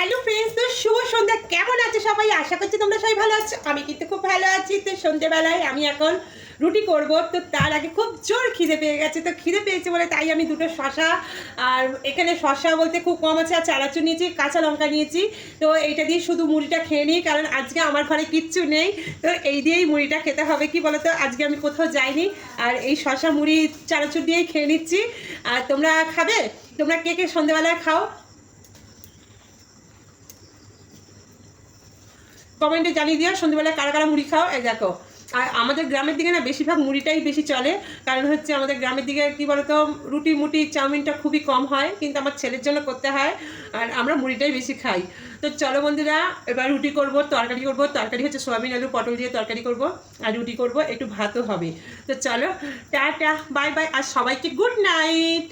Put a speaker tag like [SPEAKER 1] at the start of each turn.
[SPEAKER 1] Hello friends, তো শুভ সন্ধ্যা। কেমন আছে সবাই? আশা করছি তোমরা সবাই ভালো আছো। আমি কিন্তু খুব ভালো আছি। তো সন্ধ্যেবেলায় আমি এখন রুটি করব, তো তার আগে খুব জোর খিদে পেয়ে গেছে। তো খিদে পেয়েছে বলে তাই আমি দুটো শশা, আর এখানে শশা বলতে খুব কম আছে, আর চানাচুর নিয়েছি, কাঁচা লঙ্কা নিয়েছি। তো এইটা দিয়ে শুধু মুড়িটা খেয়ে নিই, কারণ আজকে আমার ঘরে কিচ্ছু নেই। তো এই দিয়েই মুড়িটা খেতে হবে। কি বলো তো, আজকে আমি কোথাও যাইনি, আর এই শশা মুড়ি চানাচুর দিয়েই খেয়ে নিচ্ছি। আর তোমরা খাবে? তোমরা কে কে সন্ধ্যেবেলায় খাও? কমেন্টে জানিয়ে দিও সন্ধ্যেবেলা কারা কারা মুড়ি খাও। এই দেখো, আর আমাদের গ্রামের দিকে না বেশিরভাগ মুড়িটাই বেশি চলে, কারণ হচ্ছে আমাদের গ্রামের দিকে কী বলতো, রুটি মুটি চাউমিনটা খুবই কম হয়, কিন্তু আমার ছেলের জন্য করতে হয়, আর আমরা মুড়িটাই বেশি খাই। তো চলো বন্ধুরা, এবার রুটি করব, তরকারি করব। তরকারি হচ্ছে সোয়াবিন আলু পটল দিয়ে তরকারি করব, আর রুটি করব, একটু ভাতও হবে। তো চলো, টাটা, বাই বাই, আর সবাইকে গুড নাইট।